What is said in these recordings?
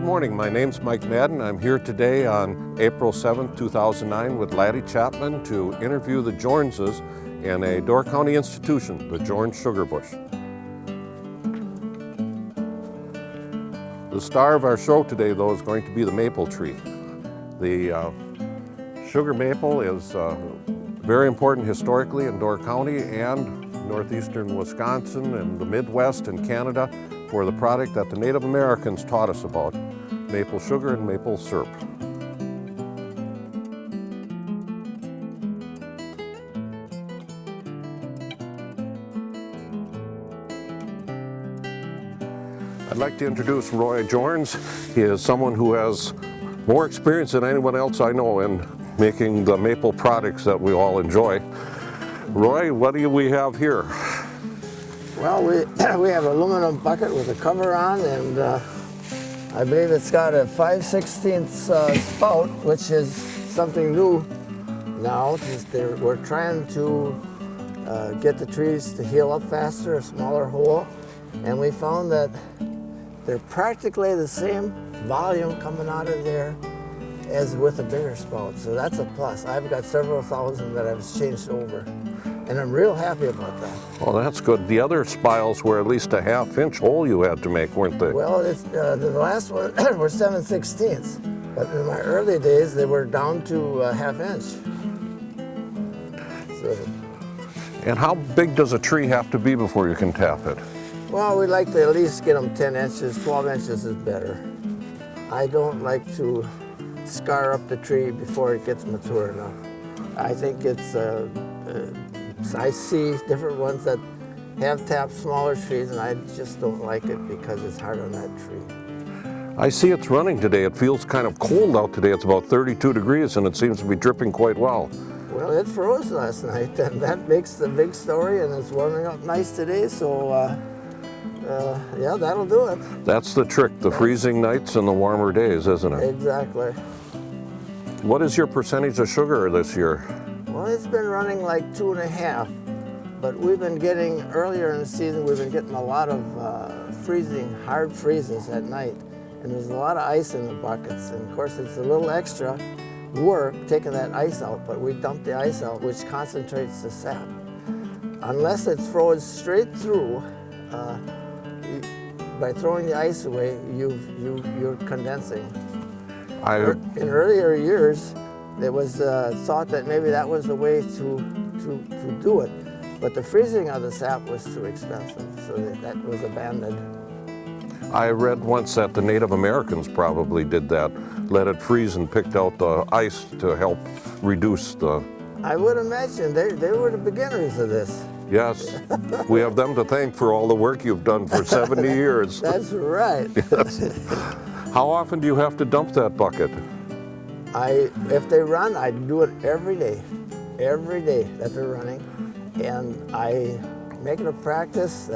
Good morning, my name's Mike Madden. I'm here today on April 7th, 2009 with Laddie Chapman to interview the Jornses in a Door County institution, the Jorns Sugar Bush. The star of our show today, though, is going to be the maple tree. The sugar maple is very important historically in Door County and northeastern Wisconsin and the Midwest and Canada for the product that the Native Americans taught us about, maple sugar and maple syrup. I'd like to introduce Roland Jorns. He is someone who has more experience than anyone else I know in making the maple products that we all enjoy. Roy, what do we have here? Well, we have an aluminum bucket with a cover on, and I believe it's got a 5/16 spout, which is something new now. We're trying to get the trees to heal up faster, a smaller hole, and we found that they're practically the same volume coming out of there as with a bigger spout, so that's a plus. I've got several thousand that I've changed over, and I'm real happy about that. Well, that's good. The other spiles were at least a half-inch hole you had to make, weren't they? Well, the last one were 7/16, but in my early days they were down to a half-inch. So, and how big does a tree have to be before you can tap it? well, we like to at least get them 10 inches, 12 inches is better. I don't like to scar up the tree before it gets mature enough. I think I see different ones that have tapped smaller trees, and I just don't like it because it's hard on that tree. I see it's running today. It feels kind of cold out today. It's about 32 degrees and it seems to be dripping quite well. Well, it froze last night, and that makes the big story, and it's warming up nice today, so yeah, that'll do it. That's the trick, the freezing nights and the warmer days, isn't it? Exactly. What is your percentage of sugar this year? Well, it's been running like 2.5, but we've been getting, earlier in the season, we've been getting a lot of hard freezes at night, and there's a lot of ice in the buckets, and of course it's a little extra work taking that ice out, but we dump the ice out, which concentrates the sap. Unless it's frozen straight through, by throwing the ice away, you're condensing. In earlier years, there was thought that maybe that was the way to do it, but the freezing of the sap was too expensive, so that was abandoned. I read once that the Native Americans probably did that, let it freeze and picked out the ice to help reduce the... I would imagine they were the beginners of this. Yes, we have them to thank for all the work you've done for 70 years. That's right. Yes. How often do you have to dump that bucket? If they run, I do it every day that they're running, and I make it a practice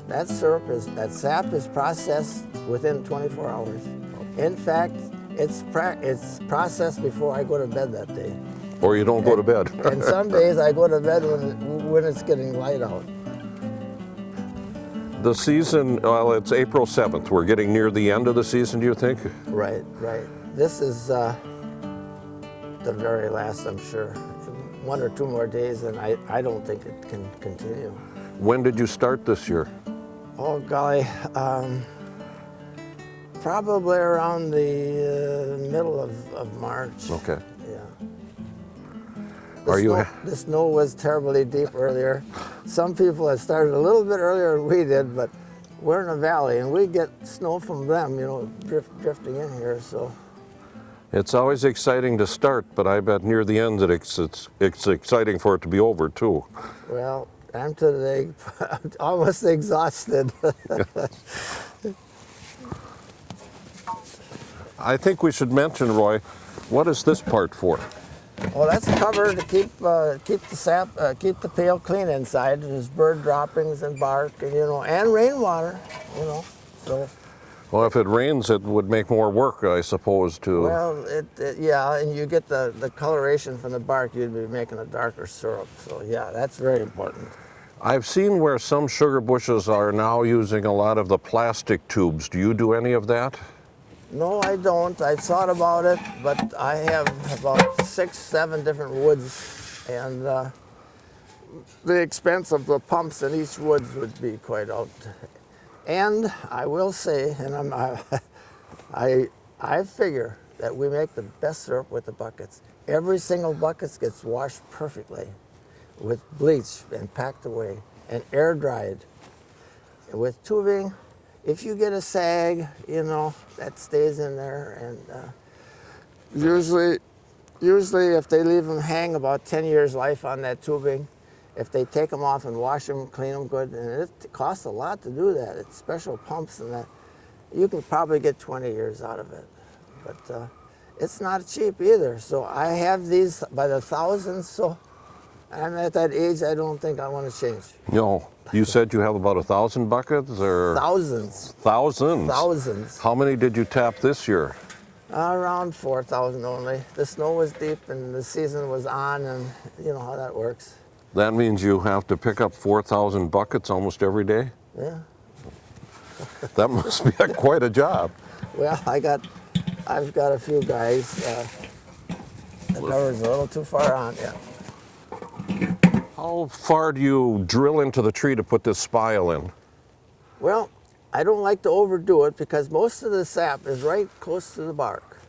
that sap is processed within 24 hours. In fact, it's processed before I go to bed that day. Or you don't go to bed. And some days I go to bed when it's getting light out. The season, well, it's April 7th. We're getting near the end of the season, do you think? Right. This is the very last, I'm sure. 1 or 2 more days, and I don't think it can continue. When did you start this year? Oh, golly. Probably around the middle of March. Okay. Yeah. The snow was terribly deep earlier. Some people had started a little bit earlier than we did, but we're in a valley and we get snow from them, you know, drifting in here, so. It's always exciting to start, but I bet near the end that it's exciting for it to be over too. Well, I'm today almost exhausted. I think we should mention, Roy, what is this part for? Well, that's a cover to keep the sap, keep the pail clean inside. There's bird droppings and bark, and and rainwater, So. Well, if it rains, it would make more work, I suppose, too. Well, yeah, and you get the coloration from the bark. You'd be making a darker syrup. So yeah, that's very important. I've seen where some sugar bushes are now using a lot of the plastic tubes. Do you do any of that? No, I don't. I thought about it, but I have about 6, 7 different woods, and the expense of the pumps in each woods would be quite out. And I will say, and I figure that we make the best syrup with the buckets. Every single bucket gets washed perfectly with bleach and packed away and air dried. With tubing, if you get a sag, you know, that stays in there, and usually if they leave them hang about 10 years life on that tubing, if they take them off and wash them, clean them good, and it costs a lot to do that. It's special pumps and that. You can probably get 20 years out of it, but it's not cheap either. So I have these by the thousands, so I'm at that age I don't think I want to change. No, you said you have about 1,000 buckets, or? Thousands. Thousands? Thousands. How many did you tap this year? Around 4,000 only. The snow was deep and the season was on, and you know how that works. That means you have to pick up 4,000 buckets almost every day? Yeah. That must be quite a job. Well, I've got a few guys. The cover's a little too far on, yeah. How far do you drill into the tree to put this spile in? Well, I don't like to overdo it because most of the sap is right close to the bark.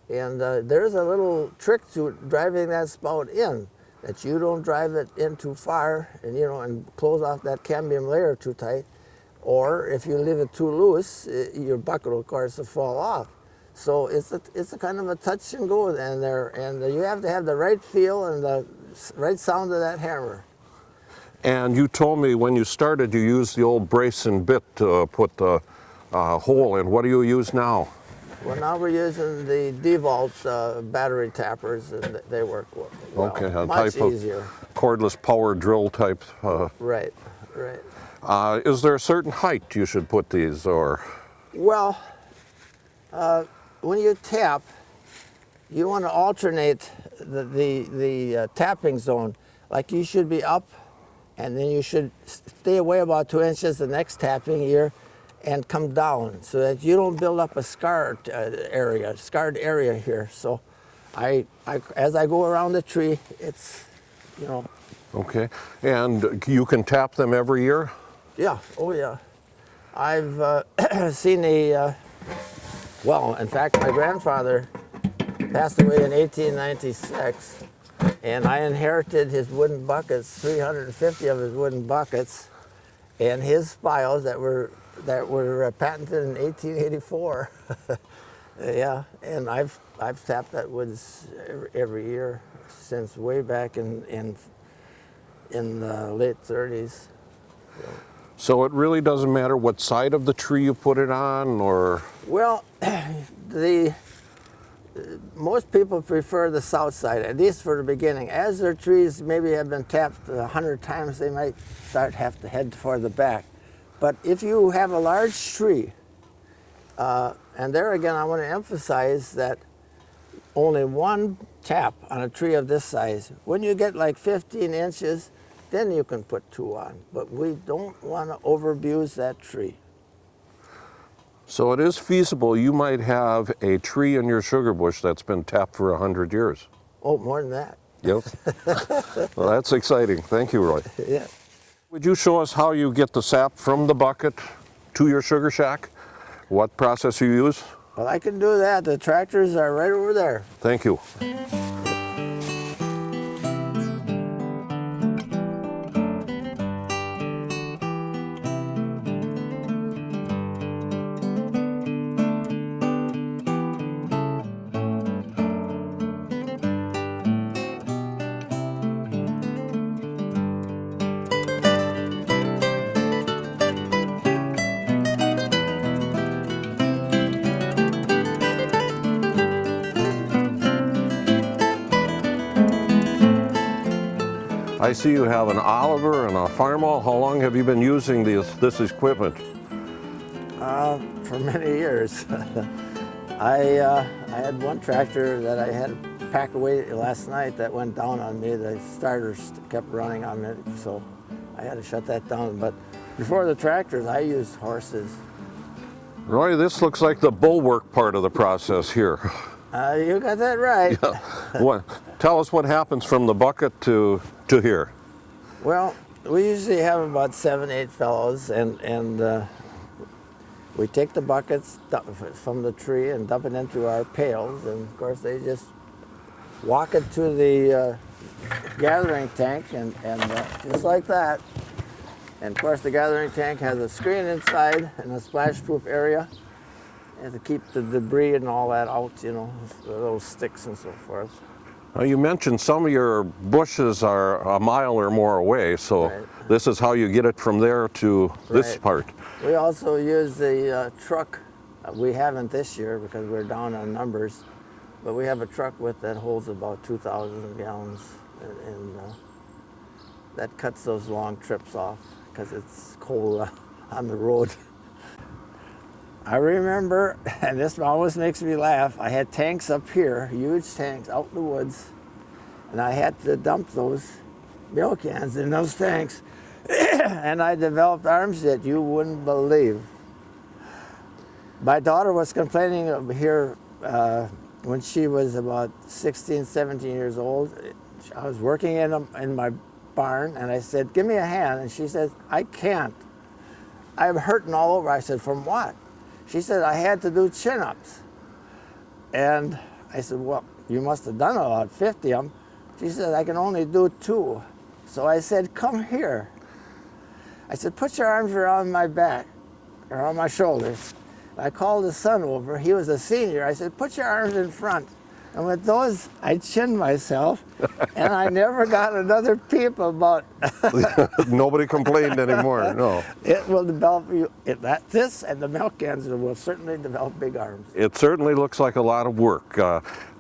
And there's a little trick to driving that spout in, that you don't drive it in too far and, you know, and close off that cambium layer too tight. Or if you leave it too loose, your bucket will, of course, will fall off. So it's a kind of a touch and go in there, and you have to have the right feel and the right sound of that hammer. And you told me when you started you used the old brace and bit to put the hole in. What do you use now? Well, now we're using the DeWalt battery tappers, and they work well. Okay, a much type easier. of cordless power drill type. Right, right. Is there a certain height you should put these, or? Well, when you tap, you want to alternate the tapping zone. Like you should be up, and then you should stay away about 2 inches the next tapping year, and come down so that you don't build up a scarred area here. So, as I go around the tree, it's, you know. Okay, and you can tap them every year? Yeah. Oh yeah. I've seen well, in fact, my grandfather passed away in 1896, and I inherited his wooden buckets, 350 of his wooden buckets, and his spiles that were patented in 1884. Yeah, and I've tapped that woods every year since way back in the late 30s. So it really doesn't matter what side of the tree you put it on, or? Well, most people prefer the south side, at least for the beginning. As their trees maybe have been tapped 100 times, they might have to head toward the back. But if you have a large tree, and there again I want to emphasize that only one tap on a tree of this size. When you get like 15 inches, then you can put 2 on. But we don't want to overabuse that tree. So it is feasible you might have a tree in your sugar bush that's been tapped for 100 years. Oh, more than that. Yep. Well, that's exciting. Thank you, Roy. Yeah. Would you show us how you get the sap from the bucket to your sugar shack? What process you use? Well, I can do that. The tractors are right over there. Thank you. I see you have an Oliver and a Farmall. How long have you been using this equipment? For many years. I had one tractor that I had to pack away last night that went down on me. The starters kept running on it, so I had to shut that down. But before the tractors, I used horses. Roy, this looks like the bulwark part of the process here. You got that right. Tell us what happens from the bucket to here. Well, we usually have about 7, 8 fellows, and we take the buckets from the tree and dump it into our pails, and of course they just walk it to the gathering tank, and just like that. And of course the gathering tank has a screen inside and a splash-proof area, and to keep the debris and all that out, you know, those sticks and so forth. Now you mentioned some of your bushes are a mile or more away, so Right. This is how you get it from there to this Right. part. We also use the truck. We haven't this year because we're down on numbers, but we have a truck that holds about 2,000 gallons, and that cuts those long trips off because it's cold on the road. I remember, and this always makes me laugh, I had tanks up here, huge tanks out in the woods, and I had to dump those milk cans in those tanks, and I developed arms that you wouldn't believe. My daughter was complaining here when she was about 16, 17 years old. I was working in my barn, and I said, "Give me a hand," and she said, "I can't. I'm hurting all over." I said, "From what?" She said, "I had to do chin-ups." And I said, "Well, you must have done about 50 of them." She said, "I can only do 2. So I said, "Come here." I said, "Put your arms around my back, around my shoulders." I called his son over. He was a senior. I said, "Put your arms in front." And with those, I chinned myself, and I never got another peep about. Nobody complained anymore, no. It will develop this, and the milk cans will certainly develop big arms. It certainly looks like a lot of work.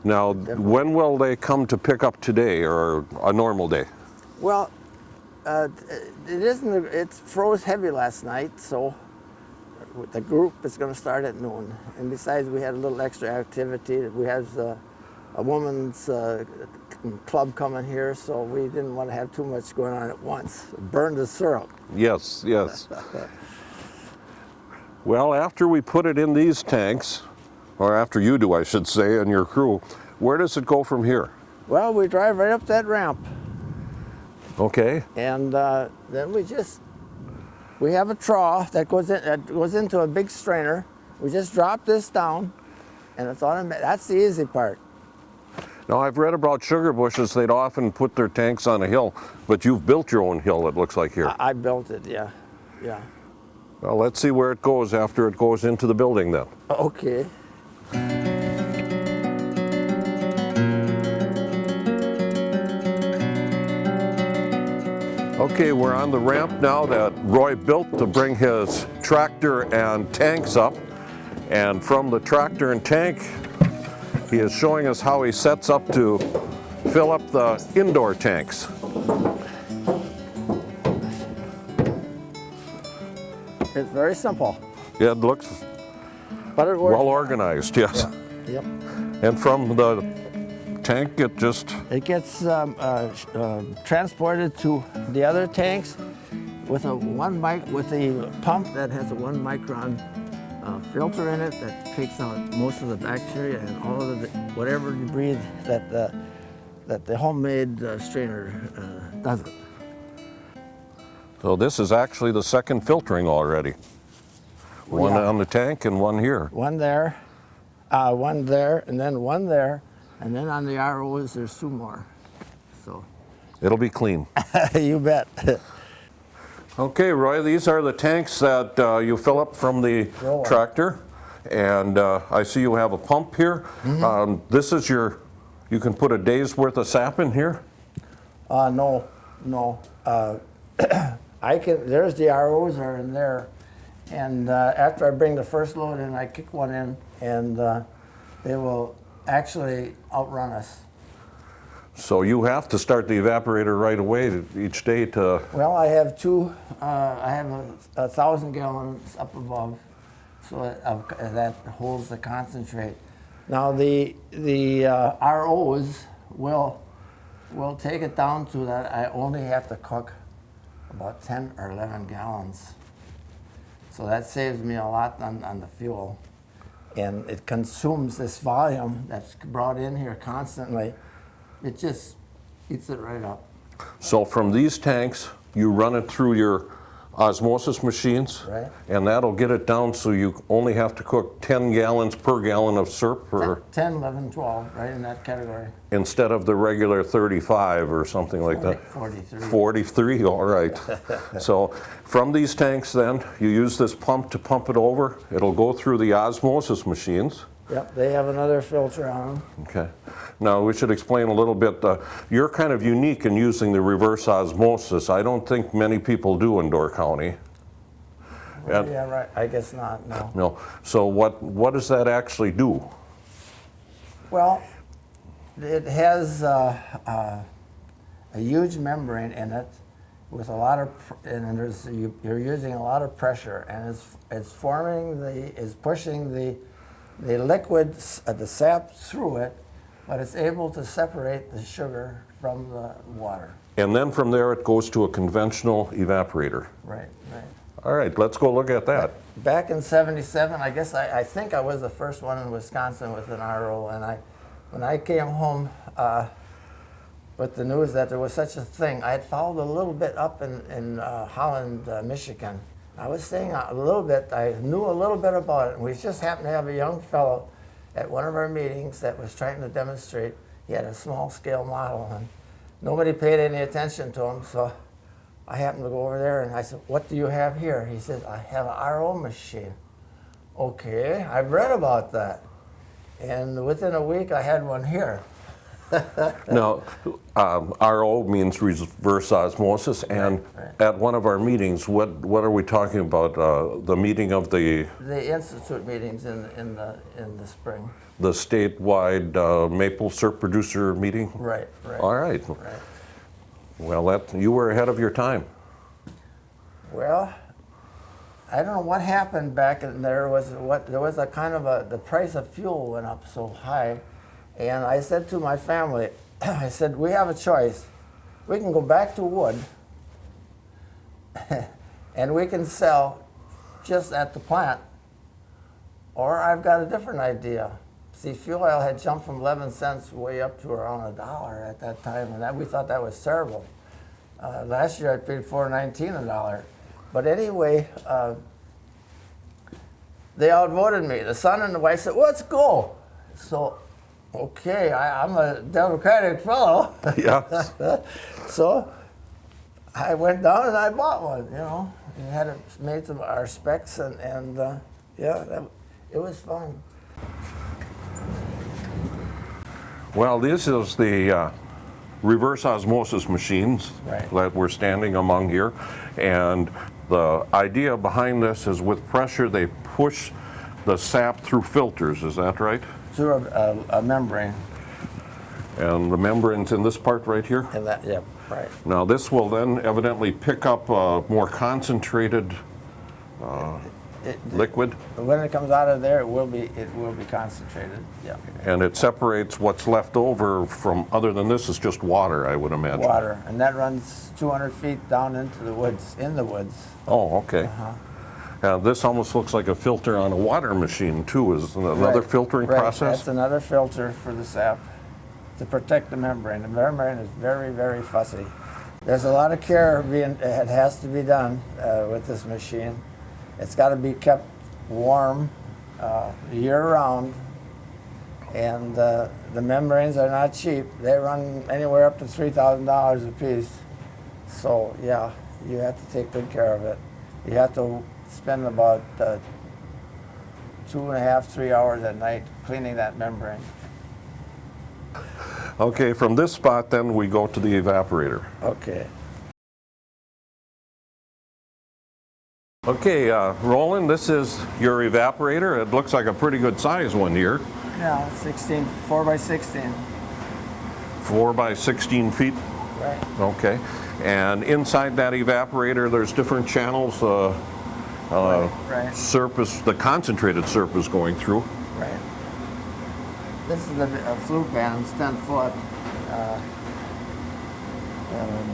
Now, when will they come to pick up today or a normal day? Well, it froze heavy last night, so the group is going to start at noon. And besides, we had a little extra activity. We have a woman's club coming here, so we didn't want to have too much going on at once. Burn the syrup. Yes, yes. Well, after we put it in these tanks, or after you do, I should say, and your crew, where does it go from here? Well, we drive right up that ramp. Okay. And then we have a trough that goes into a big strainer. We just drop this down, and it's automatic. That's the easy part. Now, I've read about sugar bushes. They'd often put their tanks on a hill, but you've built your own hill, it looks like here. I built it, yeah. Well, let's see where it goes after it goes into the building then. Okay. Okay, we're on the ramp now that Roy built to bring his tractor and tanks up. And from the tractor and tank, he is showing us how he sets up to fill up the indoor tanks. It's very simple, Yeah, it looks but it works. well organized, yes. Yep. And from the tank, it just, It gets transported to the other tanks with with a pump that has a 1 micron filter in it that takes out most of the bacteria and all of the whatever debris that the homemade strainer doesn't. so this is actually the second filtering already. One Yeah. on the tank and one here. One there, and then one there, and then on the ROs there's 2 more. So It'll be clean. you bet. Okay, Roy, these are the tanks that you fill up from the Roll on. tractor. And I see you have a pump here. This is you can put a day's worth of sap in here? No. There's the ROs are in there. And after I bring the first load in, I kick one in, and they will actually outrun us. So you have to start the evaporator right away each day to... Well, I have I have 1,000 gallons up above, so that holds the concentrate. Now the ROs will take it down to that I only have to cook about 10 or 11 gallons. So that saves me a lot on the fuel. And it consumes this volume that's brought in here constantly. It just eats it right up. So from these tanks, you run it through your osmosis machines, Right. and that'll get it down so you only have to cook 10 gallons per gallon of syrup, or 10, 11, 12, right in that category. instead of the regular 35 or something like that. 43. 43, all right. So from these tanks then, you use this pump to pump it over. It'll go through the osmosis machines. Yep, they have another filter on them. Okay. Now we should explain a little bit. You're kind of unique in using the reverse osmosis. I don't think many people do in Door County. Well, yeah, right. I guess not, no. No. So what does that actually do? Well, it has a huge membrane in it with a lot of, you're using a lot of pressure, and it's pushing the liquids, the sap through it, but it's able to separate the sugar from the water. And then from there it goes to a conventional evaporator. Right, right. All right, let's go look at that. Back in '77, I guess I think I was the first one in Wisconsin with an RO, and when I came home with the news that there was such a thing, I had followed a little bit up in Holland, Michigan. I was staying a little bit, I knew a little bit about it, and we just happened to have a young fellow at one of our meetings that was trying to demonstrate. He had a small scale model, and nobody paid any attention to him, so I happened to go over there and I said, "What do you have here?" He said, "I have an RO machine." Okay, I've read about that. And within a week I had one here. Now, RO means reverse osmosis, and right. at one of our meetings, what are we talking about? The meeting of the Institute meetings in the spring. the statewide maple syrup producer meeting? Right, right. All right. Right. Well, you were ahead of your time. Well, I don't know what happened back in there. There was a kind of the price of fuel went up so high, and I said to my family, I said, we have a choice. We can go back to wood, and we can sell just at the plant, or I've got a different idea. See, fuel oil had jumped from 11 cents way up to around $1 at that time, and we thought that was terrible. Last year I paid $4.19 a dollar. But anyway, they outvoted me. The son and the wife said, let's go. So, okay, I'm a Democratic fellow. Yeah. So I went down and I bought one, you know. And had it made to our specs, and yeah, it was fun. Well, this is the reverse osmosis machines Right. that we're standing among here. And the idea behind this is with pressure, they push the sap through filters. Is that right? Through a membrane. And the membrane's in this part right here? And that, yeah, right. Now, this will then evidently pick up a more concentrated liquid, When it comes out of there, it will be concentrated. Yeah. and it separates what's left over from, other than this, is just water, I would imagine. Water, and that runs 200 feet down into the woods, Oh, okay. This almost looks like a filter on a water machine, too. Is it another Right. filtering Right. process? That's another filter for the sap to protect the membrane. The membrane is very, very fussy. There's a lot of care it has to be done with this machine. It's got to be kept warm year-round, and the membranes are not cheap. They run anywhere up to $3,000 a piece. So yeah, you have to take good care of it. You have to spend about 2.5, 3 hours at night cleaning that membrane. Okay, from this spot, then, we go to the evaporator. Okay. Okay, Roland, this is your evaporator. It looks like a pretty good size one here. Yeah, 4 by 16. 4 by 16 feet. Right. Okay. And inside that evaporator, there's different channels. Right. Syrup the concentrated syrup is going through. Right. This is a flue pan. It's 10 foot.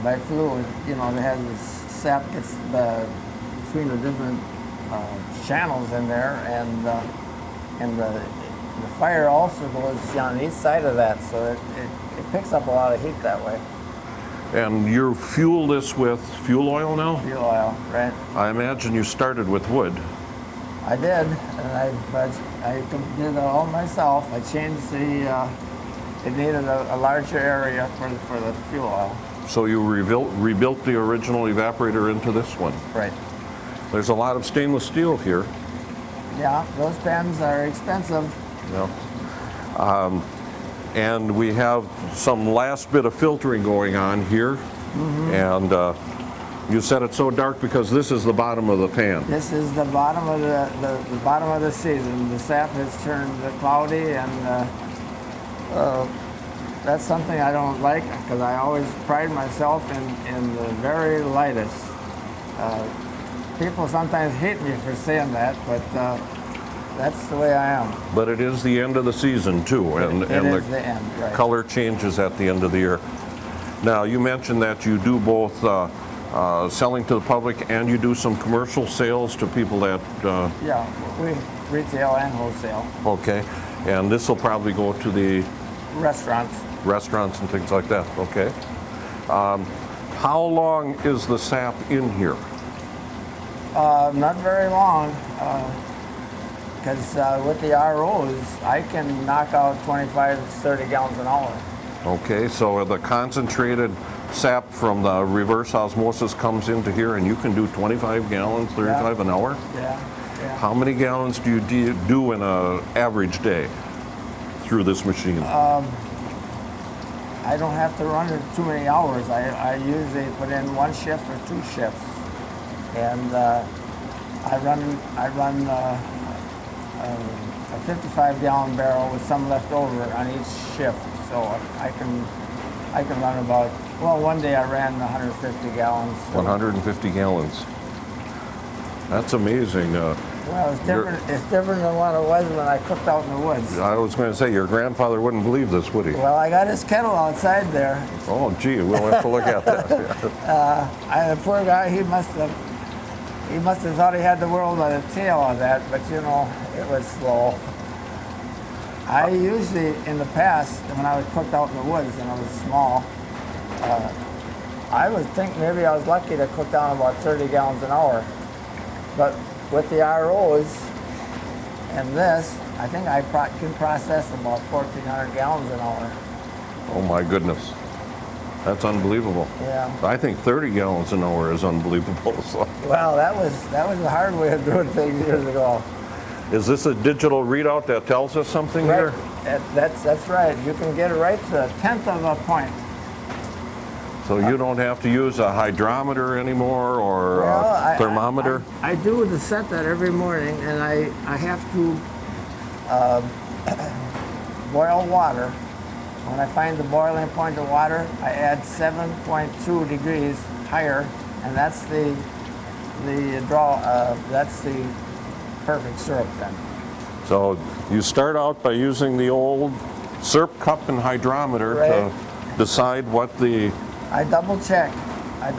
By flue, you know, it has this sap gets between the different channels in there, and the fire also goes on each side of that, so it picks up a lot of heat that way. And you fuel this with fuel oil now? Fuel oil, right? I imagine you started with wood. I did, and I did it all myself. I changed it needed a larger area for the fuel oil. So you rebuilt the original evaporator into this one. Right. There's a lot of stainless steel here. Yeah, those pans are expensive. Yeah. And we have some last bit of filtering going on here. Mm-hmm. And you said it's so dark because this is the bottom of the pan. This is the bottom of the bottom of the season. The sap has turned cloudy, and that's something I don't like, because I always pride myself in the very lightest. People sometimes hate me for saying that, but that's the way I am. But it is the end of the season too, and it is the end, right. Color changes at the end of the year. Now, you mentioned that you do both selling to the public, and you do some commercial sales to people that... Yeah, we retail and wholesale. Okay, and this will probably go to the... Restaurants and things like that, okay. How long is the sap in here? Not very long, because with the ROs, I can knock out 25, 30 gallons an hour. Okay, so the concentrated sap from the reverse osmosis comes into here, and you can do 25 gallons, 35 an hour? Yeah. How many gallons do you do in an average day through this machine? I don't have to run it too many hours. I usually put in one shift or two shifts, and I run a 55-gallon barrel with some left over on each shift, so I can run about, well, one day I ran 150 gallons. 150 gallons. That's amazing. Well, it's different than what it was when I cooked out in the woods. I was going to say, your grandfather wouldn't believe this, would he? Well, I got his kettle outside there. Oh, gee, we'll have to look at that. The poor guy, he must have thought he had the world by the tail on that, but you know, it was slow. I usually, in the past, when I was cooked out in the woods and I was small, I would think maybe I was lucky to cook down about 30 gallons an hour. But with the ROs and this, I think I can process about 1,400 gallons an hour. Oh my goodness. That's unbelievable. Yeah. I think 30 gallons an hour is unbelievable. So. Well, that was the hard way of doing things years ago. Is this a digital readout that tells us something right. here? That's right. You can get it right to a tenth of a point. So you don't have to use a hydrometer anymore or a thermometer? I do the set that every morning, and I have to boil water. When I find the boiling point of water, I add 7.2 degrees higher, and that's the perfect syrup then. So you start out by using the old syrup cup and hydrometer to decide what the... I double check. I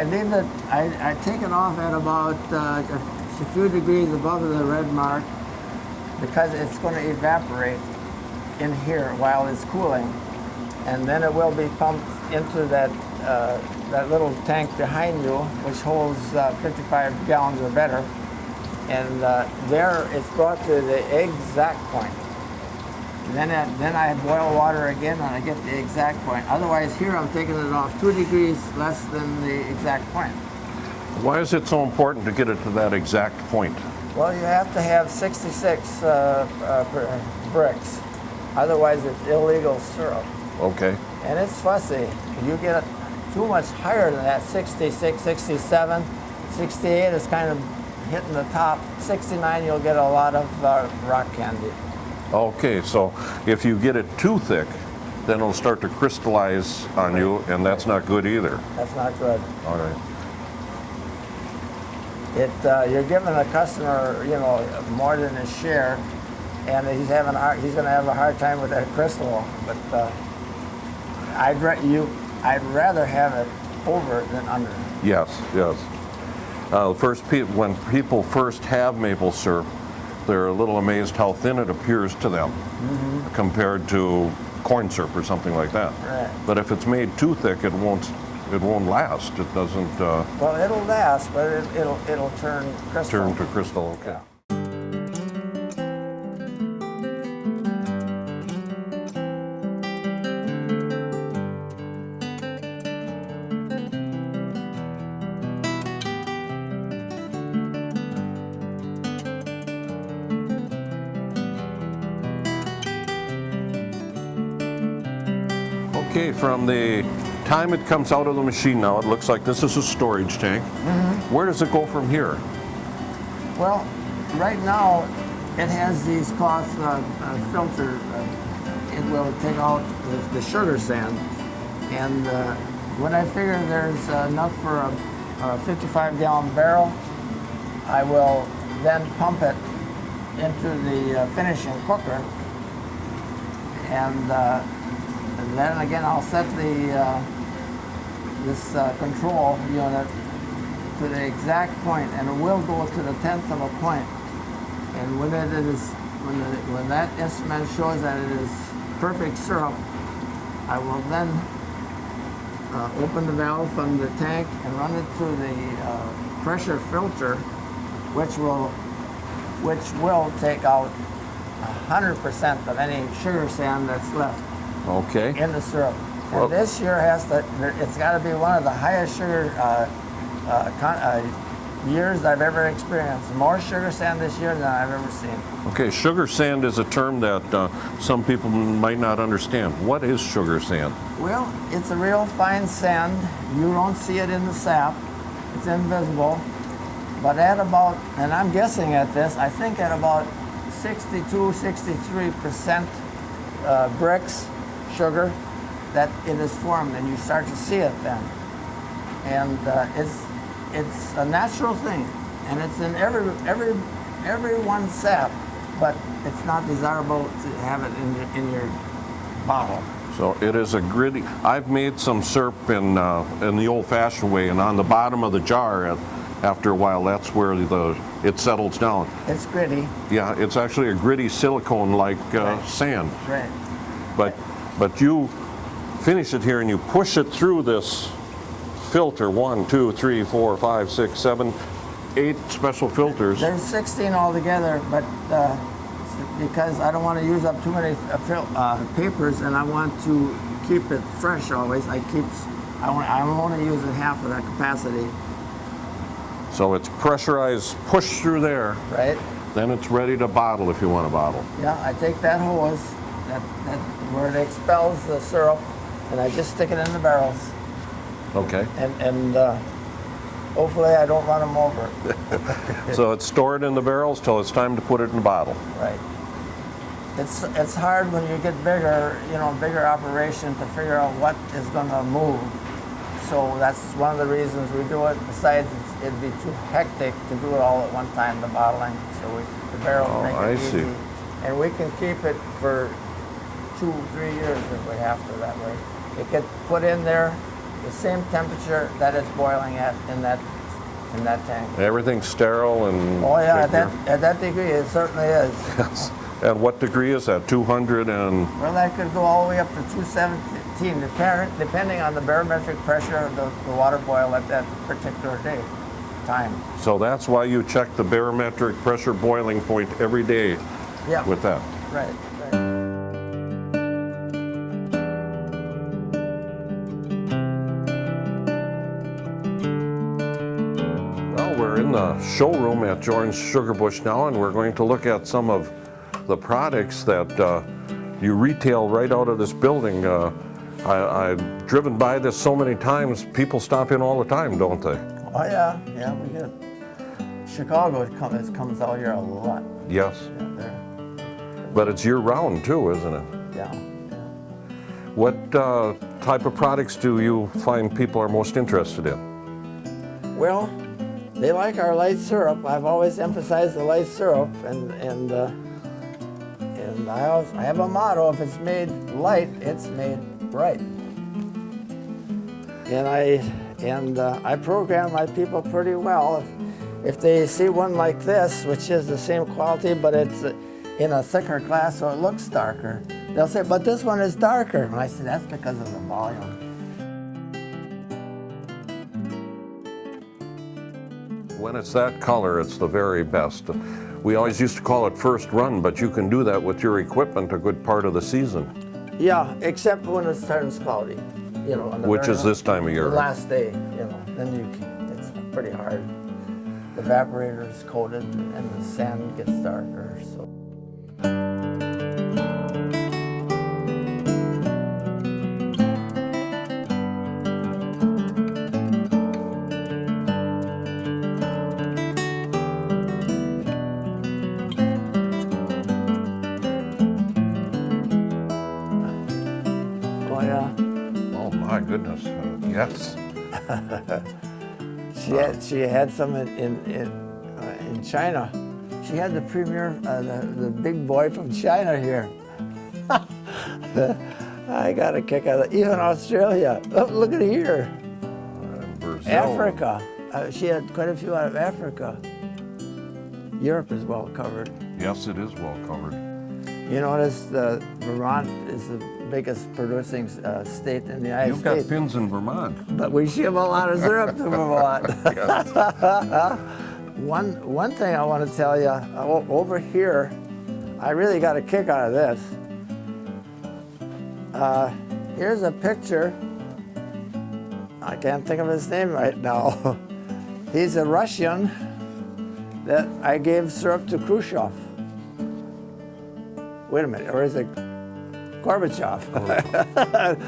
leave it. I take it off at about a few degrees above the red mark, because it's going to evaporate in here while it's cooling, and then it will be pumped into that little tank behind you, which holds 55 gallons or better, and there it's brought to the exact point. Then I boil water again, and I get the exact point. Otherwise, here I'm taking it off 2 degrees less than the exact point. Why is it so important to get it to that exact point? Well, you have to have 66 bricks. Otherwise, it's illegal syrup. Okay. And it's fussy. You get too much higher than that, 66, 67, 68 is kind of hitting the top. 69, you'll get a lot of rock candy. Okay, so if you get it too thick, then it'll start to crystallize on you, and that's not good either. That's not good. All right. You're giving the customer, more than his share, and he's going to have a hard time with that crystal. But I'd rather have it over than under. Yes. When people first have maple syrup, they're a little amazed how thin it appears to them compared to corn syrup or something like that. Right. But if it's made too thick, it won't last. It doesn't. Well, it'll last, but it'll turn crystal. Turn to crystal. Okay. Yeah. Okay, from the time it comes out of the machine now, it looks like this is a storage tank. Where does it go from here? Well, right now it has these cloth filter. It will take out the sugar sand, and when I figure there's enough for a 55-gallon barrel, I will then pump it into the finishing cooker, and then again I'll set this control unit to the exact point, and it will go to the 10th of a point. And when when that instrument shows that it is perfect syrup, I will then open the valve from the tank and run it through the pressure filter, which will take out 100% of any sugar sand that's left Okay. in the syrup. Well, And this year it's got to be one of the highest sugar years I've ever experienced. More sugar sand this year than I've ever seen. okay, sugar sand is a term that some people might not understand. What is sugar sand? Well, it's a real fine sand. You don't see it in the sap. It's invisible. But at about, and I'm guessing at this, I think at about 63% bricks, sugar, that it is formed, and you start to see it then. And it's a natural thing, and it's in everyone's sap, but it's not desirable to have it in your bottle. So it is a gritty. I've made some syrup in the old-fashioned way, and on the bottom of the jar, after a while, that's where it settles down. It's gritty. Yeah, it's actually a gritty silicone-like sand. Right. But you finish it here and you push it through this filter. 1, 2, 3, 4, 5, 6, 7, 8 special filters. There's 16 altogether, but because I don't want to use up too many papers, and I want to keep it fresh always, I'm only using half of that capacity. So it's pressurized, pushed through there. Right. Then it's ready to bottle if you want to bottle. Yeah, I take that hose, that where it expels the syrup, and I just stick it in the barrels, Okay. and hopefully I don't run them over. So it's stored in the barrels till it's time to put it in the bottle. Right. It's hard when you get bigger operation to figure out what is going to move. So that's one of the reasons we do it. Besides, it'd be too hectic to do it all at one time, the bottling. So the barrels make it easy. see. And we can keep it for 2-3 years if we have to that way. It gets put in there the same temperature that it's boiling at in that tank. Everything's sterile and. Oh yeah, take at that degree it certainly is. Yes. And what degree is that? 200 and. Well, that could go all the way up to 217, depending on the barometric pressure of the water boil at that particular time. So that's why you check the barometric pressure boiling point every day. Yeah. With that. Right. Well, we're in the showroom at Jorns Sugar Bush now, and we're going to look at some of the products that you retail right out of this building. I've driven by this so many times. People stop in all the time, don't they? Oh yeah, we get Chicago comes out here a lot. Yes. Yeah, But it's year-round too, isn't it? yeah. What type of products do you find people are most interested in? Well, they like our light syrup. I've always emphasized the light syrup, and I have a motto: if it's made light, it's made bright. And I program my people pretty well. if they see one like this, which is the same quality, but it's in a thicker glass so it looks darker, they'll say, but this one is darker. And I say, that's because of the volume. When it's that color, it's the very best. We always used to call it first run, but you can do that with your equipment a good part of the season. Yeah, except when it turns cloudy, you know. Which is this time of year. The last day, you know, then it's pretty hard. The evaporator is coated and the sand gets darker, so. Oh yeah. Oh my goodness, yes. She had some in China. She had the premier, the big boy from China here. I got a kick out of it. Even Australia. Oh, look at here. Brazil. Africa. She had quite a few out of Africa. Europe is well covered. Yes, it is well covered. You notice Vermont is the biggest producing state in the United You've States. got pins in Vermont. But we ship a lot of syrup to Vermont. Yes. One thing I want to tell you, over here, I really got a kick out of this. Here's a picture. I can't think of his name right now. He's a Russian that I gave syrup to Khrushchev. Wait a minute, or is it Gorbachev?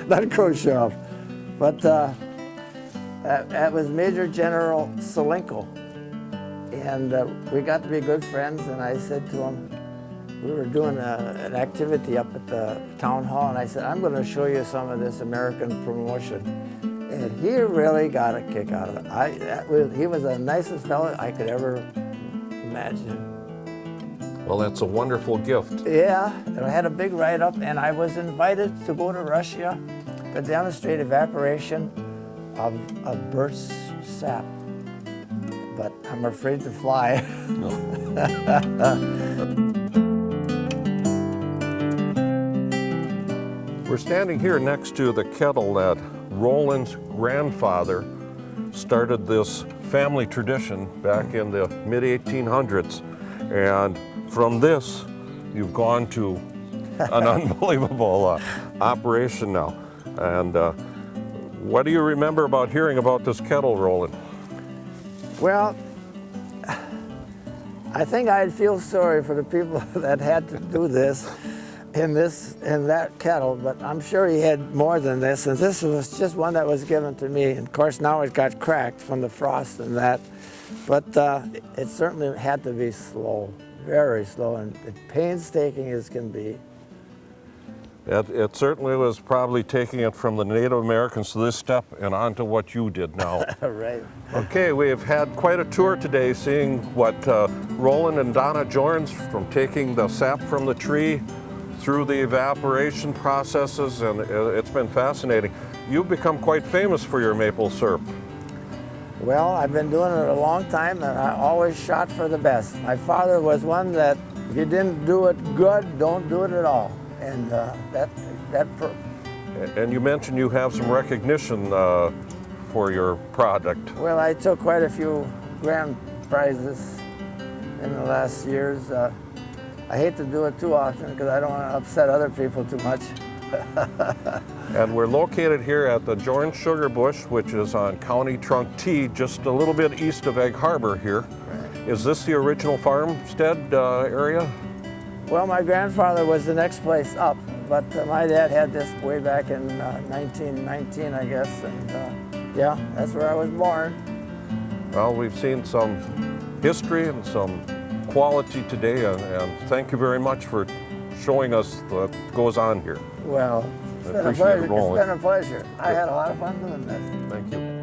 Not Khrushchev. But that was Major General Solenko. And we got to be good friends, and I said to him, we were doing an activity up at the town hall, and I said, I'm going to show you some of this American promotion. And he really got a kick out of it. He was the nicest fellow I could ever imagine. Well, that's a wonderful gift. Yeah, and I had a big write-up, and I was invited to go to Russia to demonstrate evaporation of birch sap. But I'm afraid to fly. No. We're standing here next to the kettle that Roland's grandfather started this family tradition back in the mid-1800s. And from this, you've gone to an unbelievable operation now. And what do you remember about hearing about this kettle, Roland? Well, I think I'd feel sorry for the people that had to do this in that kettle, but I'm sure he had more than this, and this was just one that was given to me. And of course, now it got cracked from the frost and that, but it certainly had to be slow, very slow, and painstaking as can be. It certainly was probably taking it from the Native Americans to this step and on to what you did now. Right. Okay, we've had quite a tour today seeing what Roland and Donna Jorns, from taking the sap from the tree through the evaporation processes, and it's been fascinating. You've become quite famous for your maple syrup. Well, I've been doing it a long time, and I always shot for the best. My father was one that if you didn't do it good, don't do it at all. And And you mentioned you have some recognition for your product. well, I took quite a few grand prizes in the last years. I hate to do it too often because I don't want to upset other people too much. And we're located here at the Jorns Sugar Bush, which is on County Trunk T, just a little bit east of Egg Harbor here. Right. Is this the original farmstead area? Well, my grandfather was the next place up, but my dad had this way back in 1919, I guess, and yeah, that's where I was born. Well, we've seen some history and some quality today, and thank you very much for showing us what goes on here. Well, it's been a pleasure. I had a lot of fun doing this. Thank you.